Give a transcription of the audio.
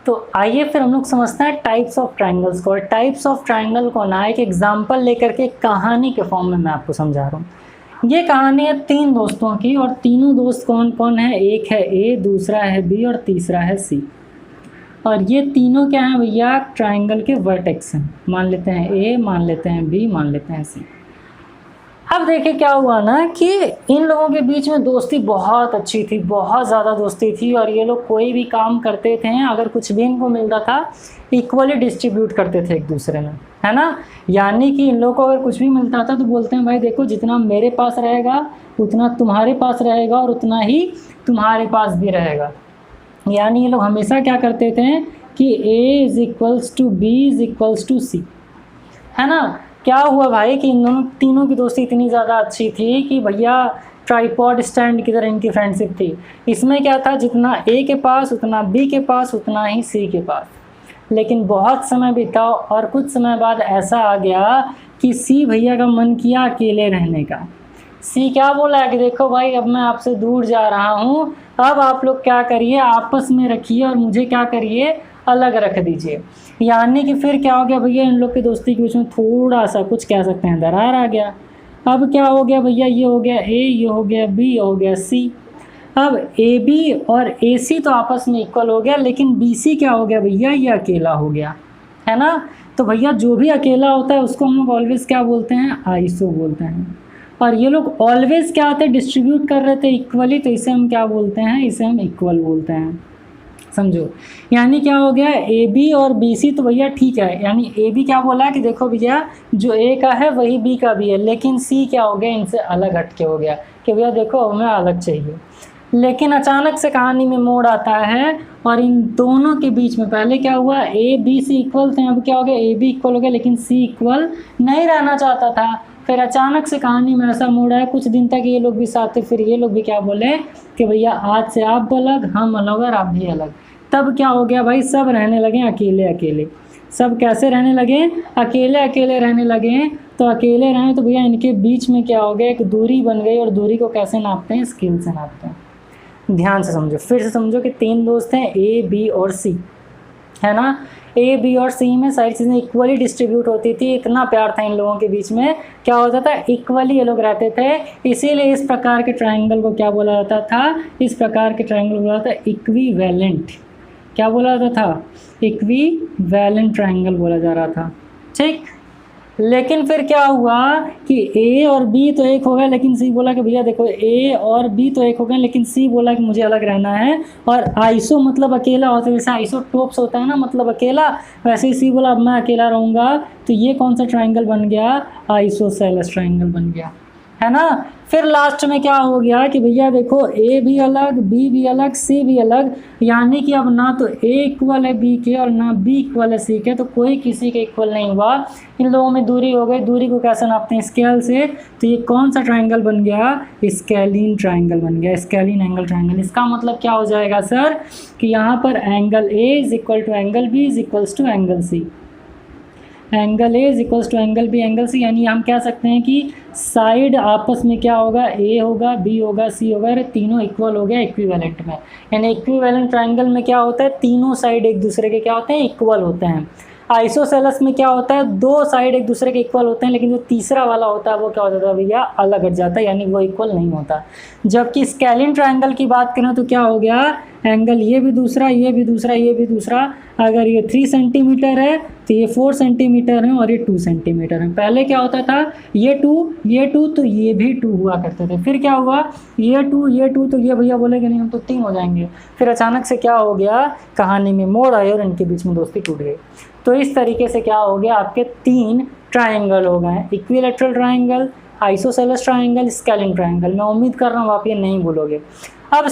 तो आइए फिर हम लोग समझते हैं टाइप्स ऑफ ट्राइंगल्स को। और टाइप्स ऑफ ट्राइंगल को ना एक एग्जांपल लेकर के कहानी के फॉर्म में मैं आपको समझा रहा हूँ। ये कहानी है 3 दोस्तों की, और तीनों दोस्त कौन कौन है? एक है ए, दूसरा है बी और तीसरा है सी। और ये तीनों क्या हैं भैया? ट्राइंगल के वर्टेक्स हैं। मान लेते हैं ए, मान लेते हैं बी, मान लेते हैं सी। अब देखिए क्या हुआ ना कि इन लोगों के बीच में दोस्ती बहुत अच्छी थी, बहुत ज़्यादा दोस्ती थी। और ये लोग कोई भी काम करते थे, अगर कुछ भी इनको मिलता था इक्वली डिस्ट्रीब्यूट करते थे एक दूसरे में, है ना। यानी कि इन लोगों को अगर कुछ भी मिलता था तो बोलते हैं भाई देखो, जितना मेरे पास रहेगा उतना तुम्हारे पास रहेगा और उतना ही तुम्हारे पास भी रहेगा। यानी ये लोग हमेशा क्या करते थे कि A is equals to B is equals to C, है ना। क्या हुआ भाई कि इन दोनों तीनों की दोस्ती इतनी ज़्यादा अच्छी थी कि भैया ट्राइपॉड स्टैंड की तरह इनकी फ्रेंडशिप थी। इसमें क्या था, जितना ए के पास उतना बी के पास उतना ही सी के पास। लेकिन बहुत समय बीता और कुछ समय बाद ऐसा आ गया कि सी भैया का मन किया अकेले रहने का। सी क्या बोला है कि देखो भाई, अब मैं आपसे दूर जा रहा हूँ, अब आप लोग क्या करिए, आपस में रखिए और मुझे क्या करिए, अलग रख दीजिए। यानी कि फिर क्या हो गया भैया, इन लोग की दोस्ती के बीच में थोड़ा सा कुछ कह सकते हैं दरार आ गया। अब क्या हो गया भैया, ये हो गया ए, ये हो गया बी, ये हो गया सी। अब ए बी और ए सी तो आपस में इक्वल हो गया, लेकिन बी सी क्या हो गया भैया, ये अकेला हो गया, है ना। तो भैया जो भी अकेला होता है उसको हम लोग ऑलवेज क्या बोलते हैं, आइसो बोलते हैं। और ये लोग ऑलवेज क्या होते हैं, डिस्ट्रीब्यूट कर रहे थे इक्वली, तो इसे हम क्या बोलते हैं, इसे हम इक्वल बोलते हैं। समझो, यानी क्या हो गया, ए बी और बी सी तो भैया ठीक है। यानी ए बी क्या बोला कि देखो भैया, जो ए का है वही बी का भी है, लेकिन सी क्या हो गया, इनसे अलग हटके हो गया कि भैया देखो हमें अलग चाहिए। लेकिन अचानक से कहानी में मोड़ आता है और इन दोनों के बीच में पहले क्या हुआ, ए बी सी इक्वल थे, अब क्या हो गया, ए बी इक्वल हो गया, लेकिन सी इक्वल नहीं रहना चाहता था। फिर अचानक से कहानी में ऐसा मोड़ आया, कुछ दिन तक ये लोग भी साथ थे, फिर ये लोग भी क्या बोले कि भैया आज से आप अलग, हम अलग और आप भी अलग। तब क्या हो गया भाई, सब रहने लगे अकेले अकेले। सब कैसे रहने लगे, अकेले अकेले रहने लगे। तो अकेले रहें तो भैया इनके बीच में क्या हो गया, एक दूरी बन गई। और दूरी को कैसे नापते हैं, स्केल से नापते हैं। ध्यान से समझो, फिर से समझो कि 3 दोस्त हैं ए बी और सी, है ना। ए बी और सी में सारी चीज़ें इक्वली डिस्ट्रीब्यूट होती थी, इतना प्यार था इन लोगों के बीच में। क्या होता था, इक्वली ये लोग रहते थे। इसीलिए इस प्रकार के ट्राइंगल को क्या बोला जाता था, इस प्रकार के ट्राइंगल को बोला जाता था इक्विवेलेंट। क्या बोला जाता था, इक्विवेलेंट ट्राइंगल बोला जा रहा था, ठीक। लेकिन फिर क्या हुआ कि ए और बी तो एक हो गया, लेकिन सी बोला कि भैया देखो, ए और बी तो एक हो गए, लेकिन सी बोला कि मुझे अलग रहना है। और आइसो मतलब अकेला होता है, जैसे आइसोटोप्स होता है ना, मतलब अकेला, वैसे ही सी बोला अब मैं अकेला रहूँगा। तो ये कौन सा ट्राइंगल बन गया, आइसोसेलेस ट्राइंगल बन गया, है ना। फिर लास्ट में क्या हो गया कि भैया देखो, ए भी अलग, बी भी अलग, सी भी अलग। यानी कि अब ना तो ए इक्वल है बी के और ना बी इक्वल है सी के, तो कोई किसी के इक्वल नहीं हुआ। इन लोगों में दूरी हो गई। दूरी को कैसे नापते हैं, स्केल से। तो ये कौन सा ट्राइंगल बन गया, स्केलिन ट्राइंगल बन गया, स्केलिन एंगल ट्राइंगल। इसका मतलब क्या हो जाएगा सर कि यहाँ पर angle A is equal to angle B is equals to angle C. Angle A is equals to angle B angle C. यानी हम कह सकते हैं कि साइड आपस में क्या होगा, ए होगा, बी होगा, सी होगा, और तीनों इक्वल हो गया इक्विवेलेंट में। यानी इक्विवेलेंट ट्राइंगल में क्या होता है, तीनों साइड एक दूसरे के क्या होते हैं, इक्वल होते हैं। आइसोसेलेस में क्या होता है, 2 साइड एक दूसरे के इक्वल होते हैं, लेकिन जो तीसरा वाला होता है वो क्या हो जाता है भैया, अलग हट जाता है, यानी वो इक्वल नहीं होता। जबकि स्केलिन ट्राइंगल की बात करें तो क्या हो गया, एंगल ये भी दूसरा, ये भी दूसरा, ये भी दूसरा। अगर ये 3 सेंटीमीटर है तो ये 4 सेंटीमीटर है और ये 2 सेंटीमीटर है। पहले क्या होता था, ये 2 तो ये भी 2 हुआ करते थे। फिर क्या हुआ, ये 2 तो ये भैया बोले कि नहीं हम तो 3 हो जाएंगे। फिर अचानक से क्या हो गया, कहानी में मोड़ आए और इनके बीच में दोस्ती टूट गई। तो इस तरीके से क्या हो गया, आपके 3 ट्राइंगल हो गए, equilateral triangle, isosceles triangle, scalene triangle. मैं उम्मीद कर रहा हूँ आप ये नहीं भूलोगे। अब